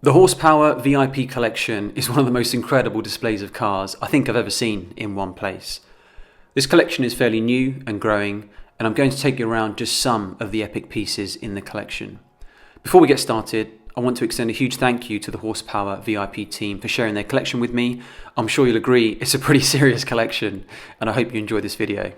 The Horsepower VIP collection is one of the most incredible displays of cars I think I've ever seen in one place. This collection is fairly new and growing, and I'm going to take you around just some of the epic pieces in the collection. Before we get started, I want to extend a huge thank you to the Horsepower VIP team for sharing their collection with me. I'm sure you'll agree it's a pretty serious collection, and I hope you enjoy this video.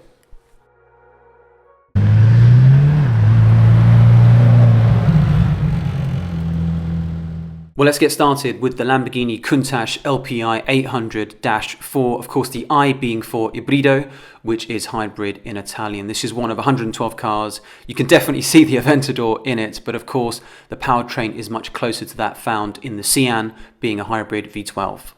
Well, let's get started with the Lamborghini Countach LPI 800-4, of course the I being for Ibrido, which is hybrid in Italian. This is one of 112 cars. You can definitely see the Aventador in it, but of course the powertrain is much closer to that found in the Cian, being a hybrid V12.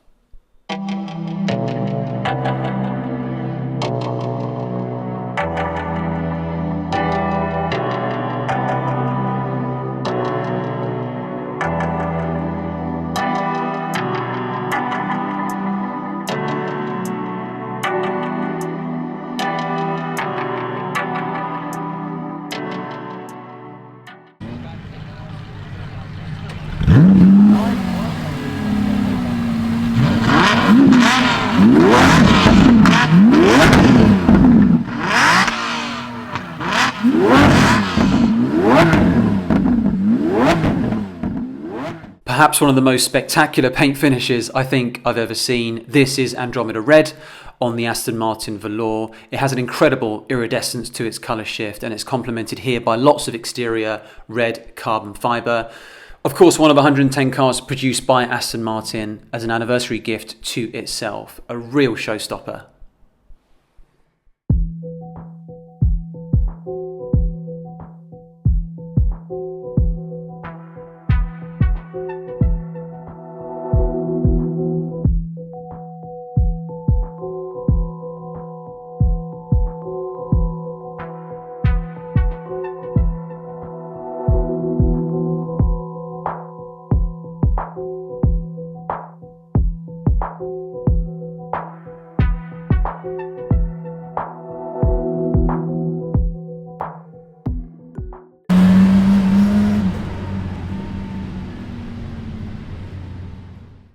Perhaps one of the most spectacular paint finishes I think I've ever seen. This is Andromeda Red on the Aston Martin Valour. It has an incredible iridescence to its colour shift, and it's complemented here by lots of exterior red carbon fibre. Of course, one of 110 cars produced by Aston Martin as an anniversary gift to itself. A real showstopper.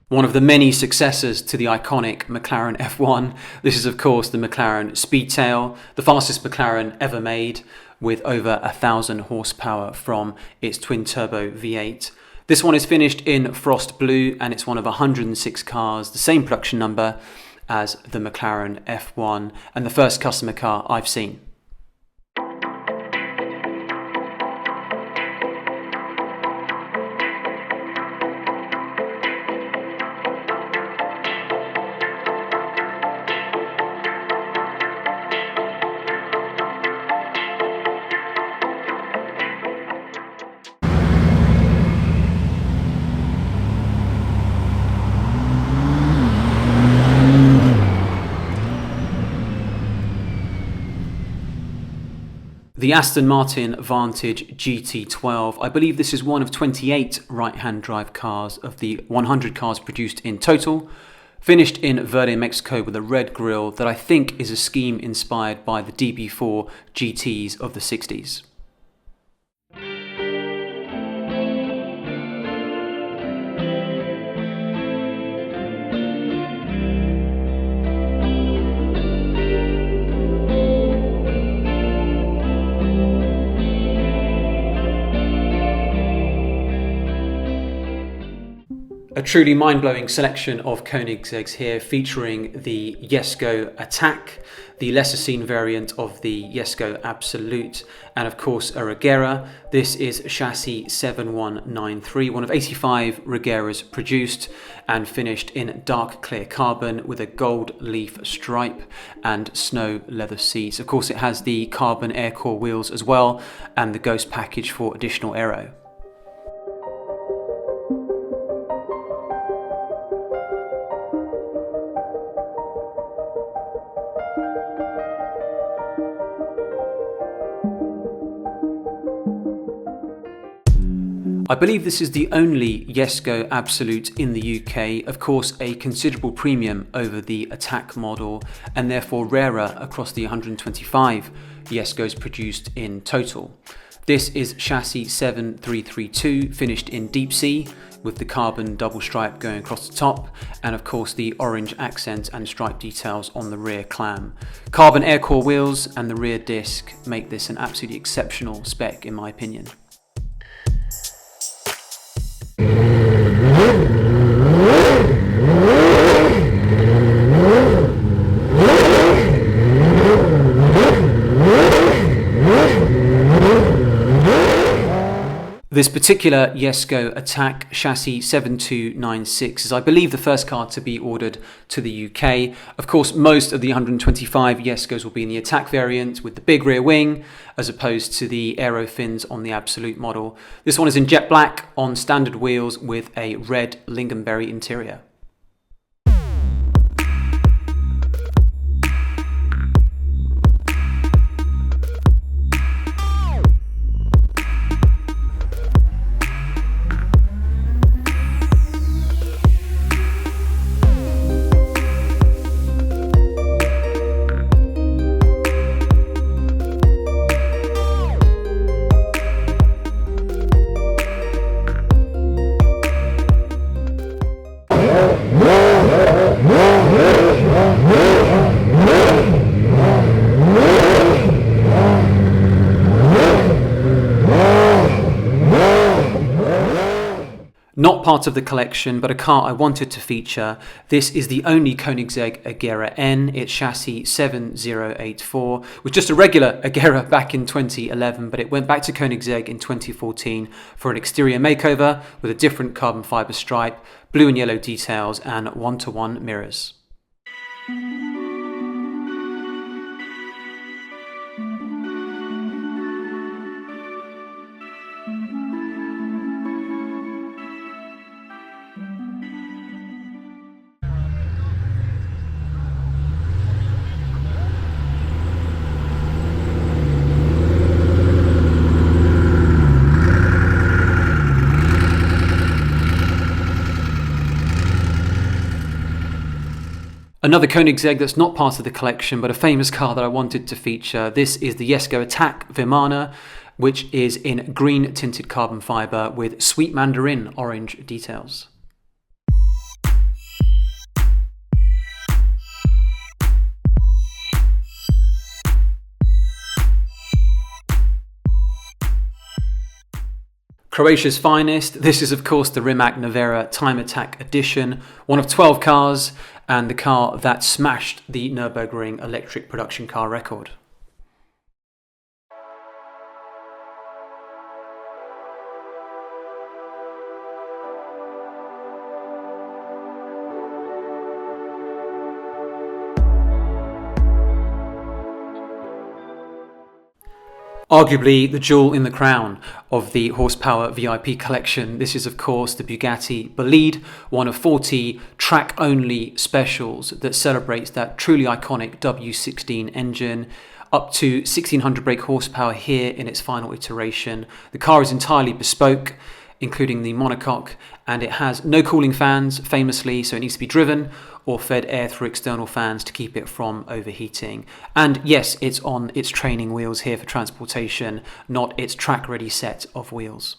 One of the many successors to the iconic McLaren F1. This is of course the McLaren Speedtail, the fastest McLaren ever made, with over 1,000 horsepower from its twin-turbo V8. This one is finished in frost blue, and it's one of 106 cars, the same production number as the McLaren F1, and the first customer car I've seen. The Aston Martin Vantage GT12. I believe this is one of 28 right-hand drive cars of the 100 cars produced in total. Finished in Verde, Mexico, with a red grille that I think is a scheme inspired by the DB4 GTs of the 60s. A truly mind-blowing selection of Koenigsegg's here, featuring the Jesko Attack, the lesser seen variant of the Jesko Absolut, and of course a Regera. This is chassis 7193, one of 85 Regeras produced and finished in dark clear carbon with a gold leaf stripe and snow leather seats. Of course it has the carbon air core wheels as well, and the Ghost package for additional aero. I believe this is the only Jesko Absolut in the UK, of course a considerable premium over the Attack model, and therefore rarer across the 125 Jeskos produced in total. This is chassis 7332, finished in deep sea, with the carbon double stripe going across the top, and of course the orange accent and stripe details on the rear clam. Carbon air core wheels and the rear disc make this an absolutely exceptional spec in my opinion. This particular Jesko Attack chassis 7296 is, I believe, the first car to be ordered to the UK. Of course, most of the 125 Jeskos will be in the Attack variant with the big rear wing, as opposed to the aero fins on the Absolut model. This one is in jet black on standard wheels with a red lingonberry interior. Not part of the collection, but a car I wanted to feature. This is the only Koenigsegg AgeraN. It's chassis 7084, with just a regular Agera back in 2011, but it went back to Koenigsegg in 2014 for an exterior makeover with a different carbon fibre stripe, blue and yellow details, and one-to-one mirrors. Another Koenigsegg that's not part of the collection, but a famous car that I wanted to feature. This is the Jesko Attack Veyron, which is in green tinted carbon fibre with sweet mandarin orange details. Croatia's finest. This is of course the Rimac Nevera Time Attack Edition, one of 12 cars, and the car that smashed the Nürburgring electric production car record. Arguably the jewel in the crown of the Horsepower VIP collection. This is of course the Bugatti Bolide, one of 40 track-only specials that celebrates that truly iconic W16 engine, up to 1600 brake horsepower here in its final iteration. The car is entirely bespoke, including the monocoque, and it has no cooling fans, famously, so it needs to be driven or fed air through external fans to keep it from overheating. And yes, it's on its training wheels here for transportation, not its track-ready set of wheels.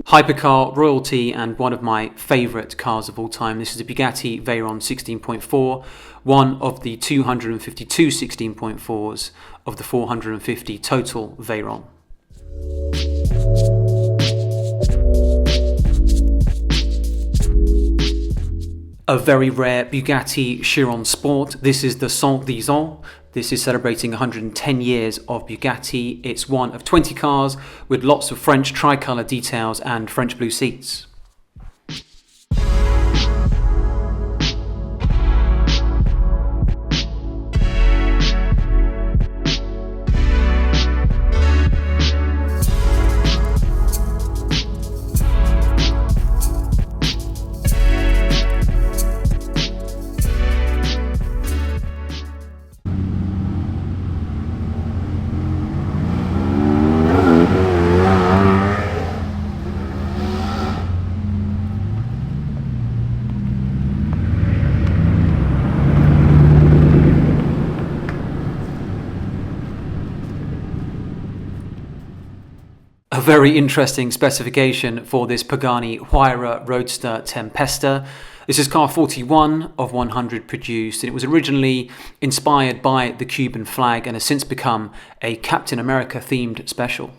Hypercar royalty and one of my favourite cars of all time. This is a Bugatti Veyron 16.4, one of the 252 16.4s of the 450 total Veyron. A very rare Bugatti Chiron Sport. This is the 110 ans. This is celebrating 110 years of Bugatti. It's one of 20 cars with lots of French tricolour details and French blue seats. very interesting specification for this Pagani Huayra Roadster Tempesta. This is car 41 of 100 produced, and it was originally inspired by the Cuban flag and has since become a Captain America themed special.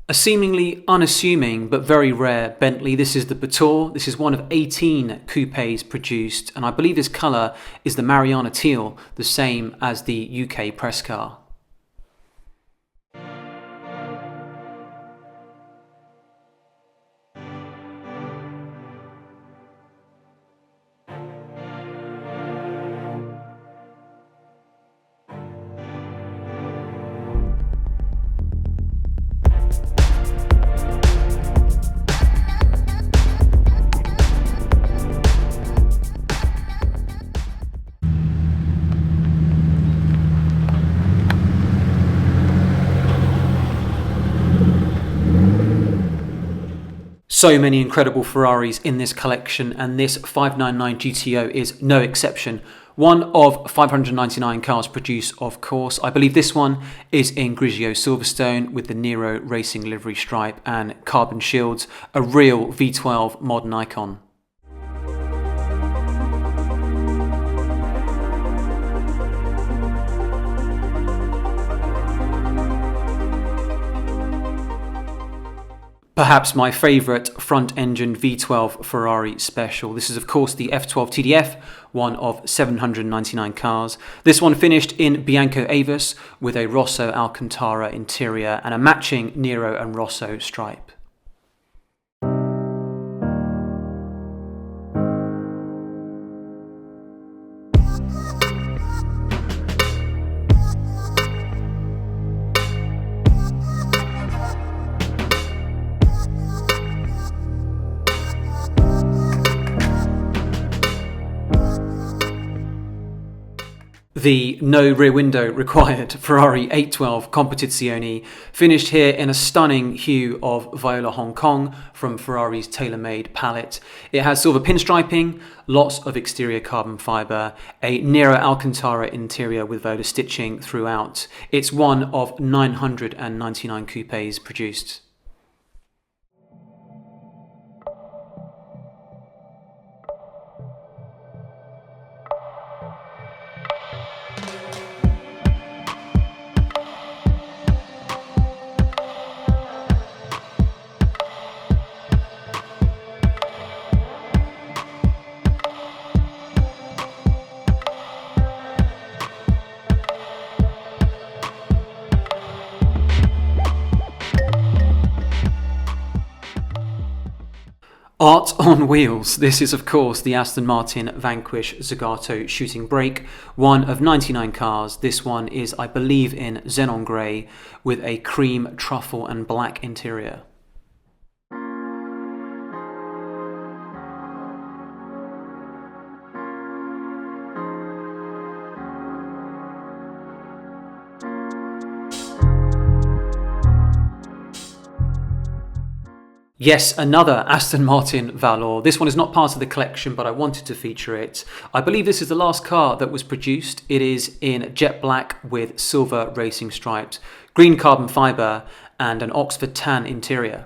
A seemingly unassuming but very rare Bentley. This is the Batur. This is one of 18 coupes produced, and I believe this colour is the Mariana Teal, the same as the UK press car. So many incredible Ferraris in this collection, and this 599 GTO is no exception. One of 599 cars produced, of course. I believe this one is in Grigio Silverstone with the Nero Racing livery stripe and carbon shields, a real V12 modern icon. Perhaps my favourite front-engine V12 Ferrari special. This is of course the F12 TDF, one of 799 cars. This one finished in Bianco Avis with a Rosso Alcantara interior and a matching Nero and Rosso stripe. The no rear window required Ferrari F12 Competizione finished here in a stunning hue of Viola Hong Kong from Ferrari's tailor-made palette. It has silver pinstriping, lots of exterior carbon fibre, a Nero Alcantara interior with Valour stitching throughout. It's one of 999 coupes produced. Art on wheels. This is of course the Aston Martin Vanquish Zagato shooting brake, one of 99 cars. This one is, I believe, in xenon grey with a cream, truffle and black interior. Yes, another Aston Martin Valour. This one is not part of the collection, but I wanted to feature it. I believe this is the last car that was produced. It is in jet black with silver racing stripes, green carbon fibre and an Oxford tan interior.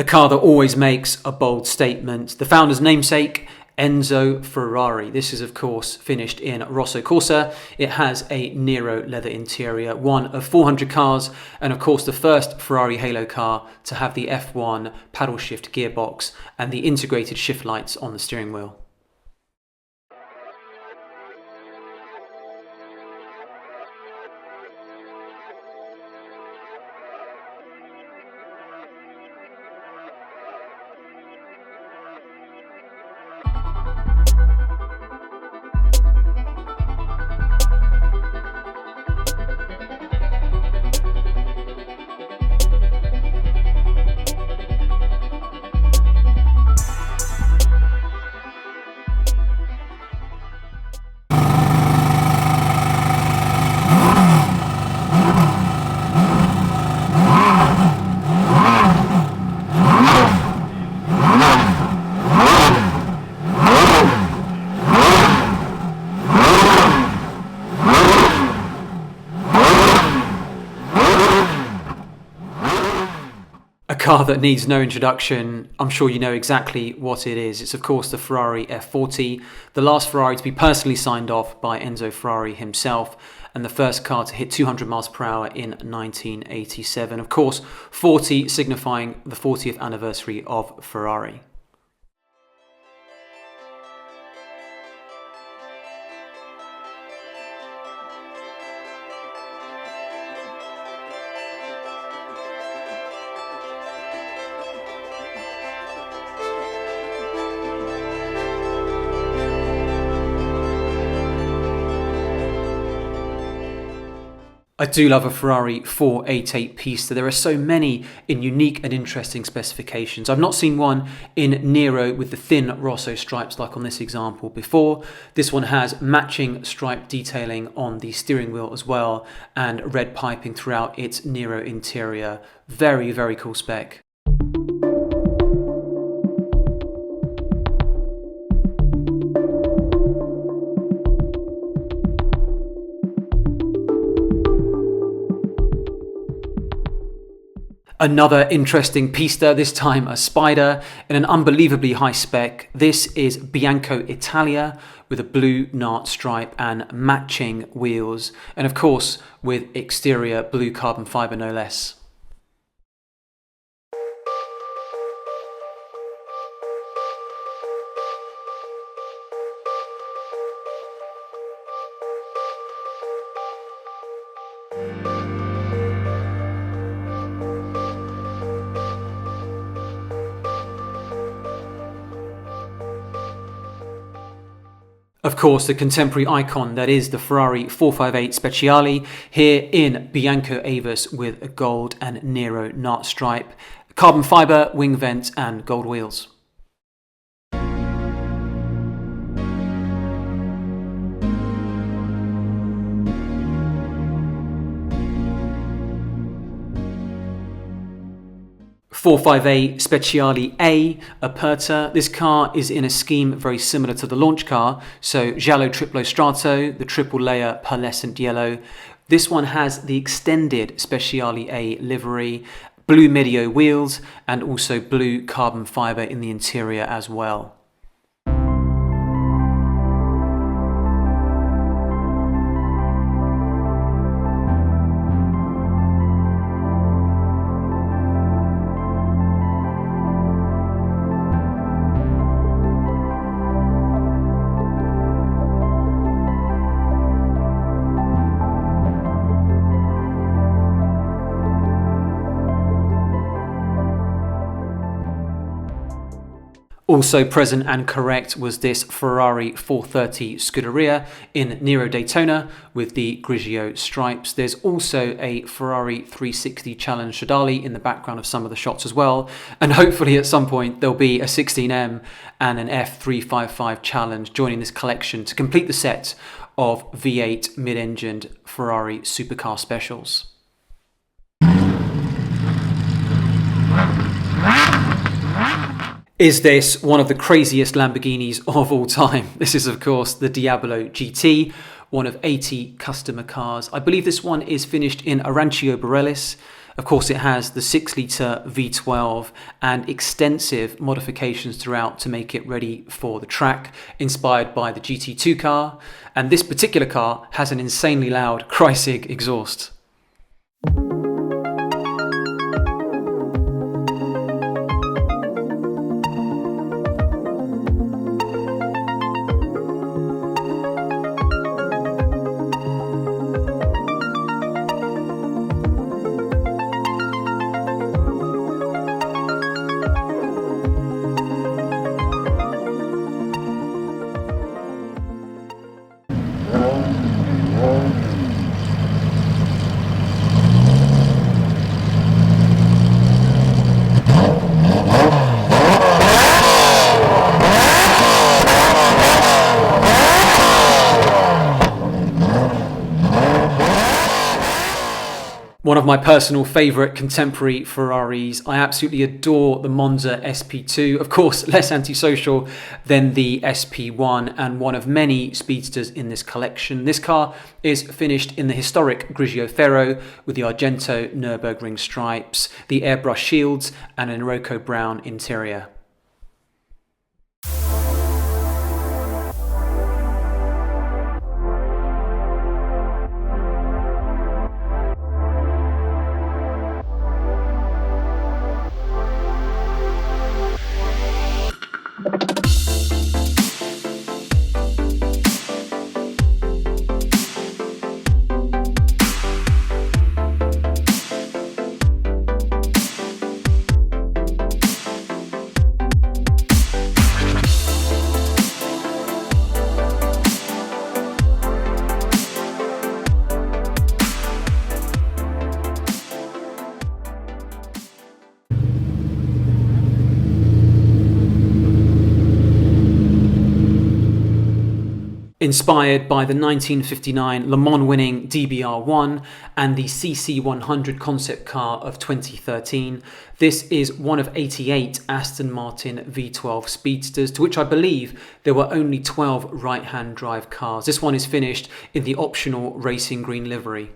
car that always makes a bold statement. The founder's namesake, Enzo Ferrari. This is of course finished in Rosso Corsa. It has a Nero leather interior, one of 400 cars, and of course the first Ferrari Halo car to have the F1 paddle shift gearbox and the integrated shift lights on the steering wheel. Car that needs no introduction. I'm sure you know exactly what it is. It's of course the Ferrari F40, the last Ferrari to be personally signed off by Enzo Ferrari himself, and the first car to hit 200 miles per hour in 1987. Of course, 40 signifying the 40th anniversary of Ferrari. I do love a Ferrari 488 Pista. There are so many in unique and interesting specifications. I've not seen one in Nero with the thin Rosso stripes like on this example before. This one has matching stripe detailing on the steering wheel as well and red piping throughout its Nero interior. Very, very cool spec. Another interesting Pista, this time a Spider in an unbelievably high spec. This is Bianco Italia with a blue Nart stripe and matching wheels, and of course with exterior blue carbon fibre no less. Of course, the contemporary icon that is the Ferrari 458 Speciale, here in Bianco Avis with a gold and Nero Nart stripe, carbon fibre, wing vent and gold wheels. .458 Speciale A Aperta. This car is in a scheme very similar to the launch car, so Giallo Triplo Strato, the triple layer pearlescent yellow. This one has the extended Speciale A livery, blue Medio wheels and also blue carbon fibre in the interior as well. Also present and correct was this Ferrari 430 Scuderia in Nero Daytona with the Grigio stripes. There's also a Ferrari 360 Challenge Stradale in the background of some of the shots as well. And hopefully at some point there'll be a 16M and an F355 Challenge joining this collection to complete the set of V8 mid-engined Ferrari Supercar specials. Is this one of the craziest Lamborghinis of all time? This is of course the Diablo GT, one of 80 customer cars. I believe this one is finished in Arancio Borealis. Of course, it has the 6-litre V12 and extensive modifications throughout to make it ready for the track, inspired by the GT2 car. And this particular car has an insanely loud Koenigsegg exhaust. One of my personal favourite contemporary Ferraris. I absolutely adore the Monza SP2, of course less antisocial than the SP1 and one of many speedsters in this collection. This car is finished in the historic Grigio Ferro with the Argento Nürburgring stripes, the airbrush shields and an Iroko brown interior. Inspired by the 1959 Le Mans winning DBR1 and the CC100 concept car of 2013, this is one of 88 Aston Martin V12 speedsters, to which I believe there were only 12 right-hand drive cars. This one is finished in the optional racing green livery.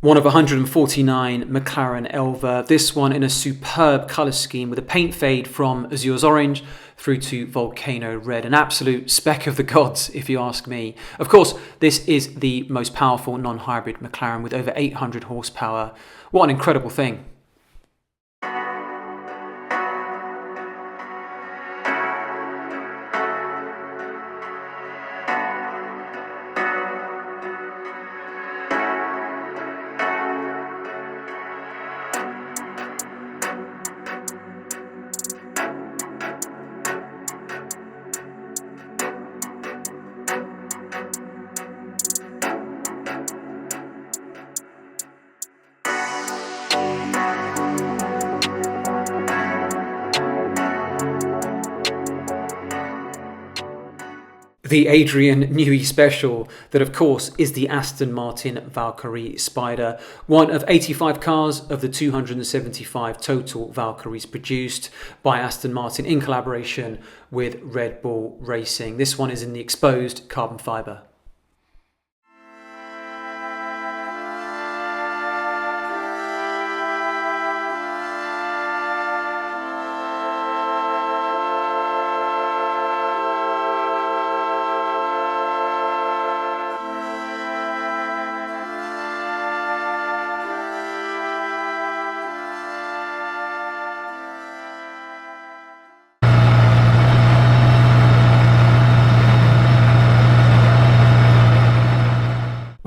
One of 149 McLaren Elva, this one in a superb colour scheme with a paint fade from Azure's orange through to Volcano red. An absolute speck of the gods, if you ask me. Of course, this is the most powerful non-hybrid McLaren with over 800 horsepower. What an incredible thing. The Adrian Newey Special, that of course is the Aston Martin Valkyrie Spider, one of 85 cars of the 275 total Valkyries produced by Aston Martin in collaboration with Red Bull Racing. This one is in the exposed carbon fibre.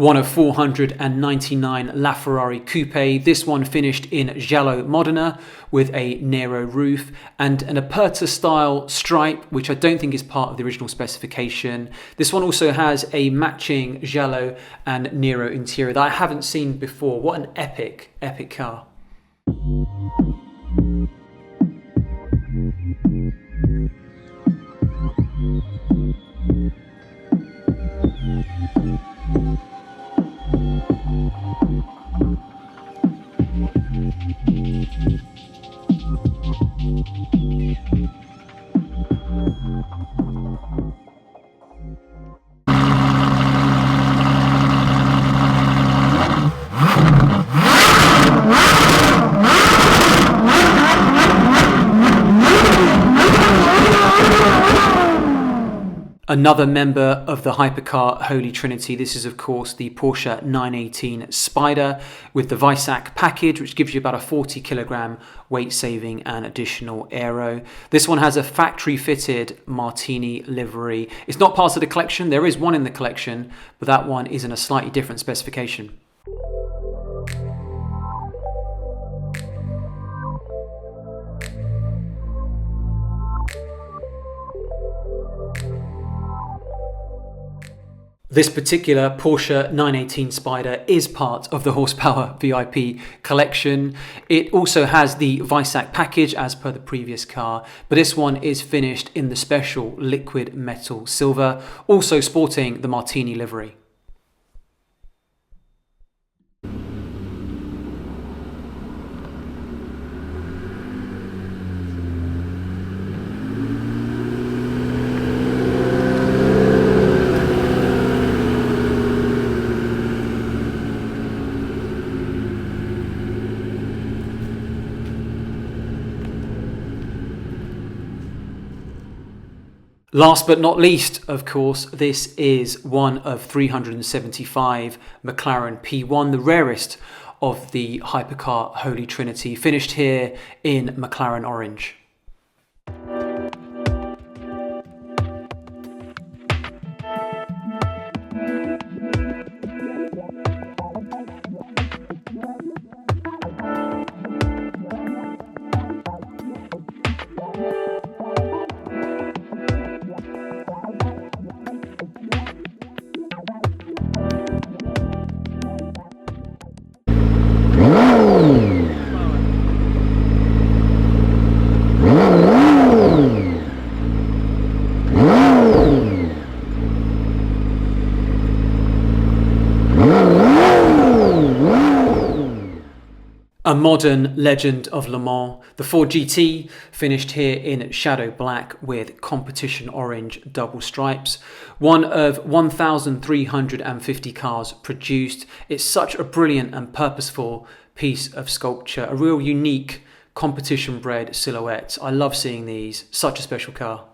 one of 499 LaFerrari Coupe. This one finished in Giallo Modena with a Nero roof and an Aperta style stripe, which I don't think is part of the original specification. This one also has a matching Giallo and Nero interior that I haven't seen before. What an epic car. Another member of the Hypercar Holy Trinity. This is of course the Porsche 918 Spider with the Weissach package, which gives you about a 40 kilogram weight saving and additional aero. This one has a factory fitted Martini livery. It's not part of the collection. There is one in the collection, but that one is in a slightly different specification. This particular Porsche 918 Spider is part of the Horsepower VIP collection. It also has the Weissach package as per the previous car, but this one is finished in the special liquid metal silver, also sporting the Martini livery. Last but not least, of course, this is one of 375 McLaren P1, the rarest of the Hypercar Holy Trinity, finished here in McLaren Orange. A modern legend of Le Mans, the Ford GT finished here in shadow black with competition orange double stripes. One of 1,350 cars produced. It's such a brilliant and purposeful piece of sculpture, a real unique competition bred silhouette. I love seeing these, such a special car.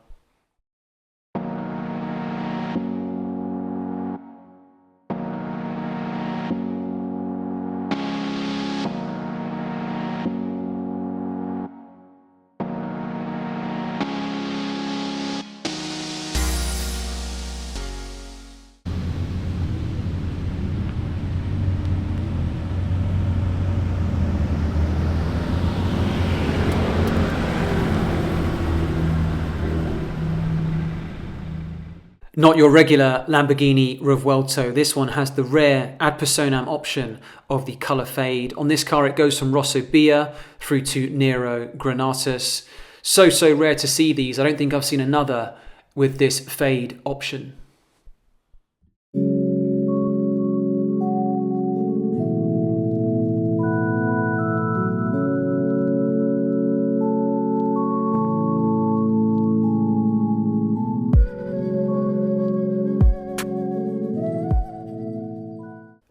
Not your regular Lamborghini Revuelto. This one has the rare ad personam option of the colour fade. On this car it goes from Rosso Bia through to Nero Granatus. So rare to see these. I don't think I've seen another with this fade option.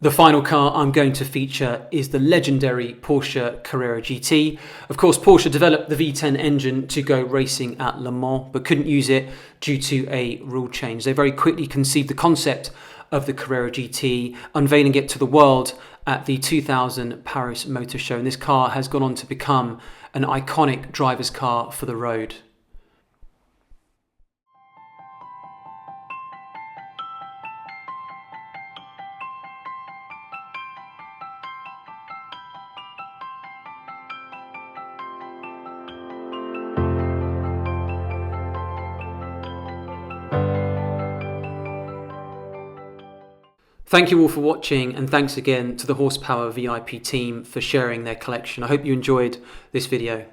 The final car I'm going to feature is the legendary Porsche Carrera GT. Of course, Porsche developed the V10 engine to go racing at Le Mans, but couldn't use it due to a rule change. They very quickly conceived the concept of the Carrera GT, unveiling it to the world at the 2000 Paris Motor Show. And this car has gone on to become an iconic driver's car for the road. Thank you all for watching, and thanks again to the Horsepower VIP team for sharing their collection. I hope you enjoyed this video.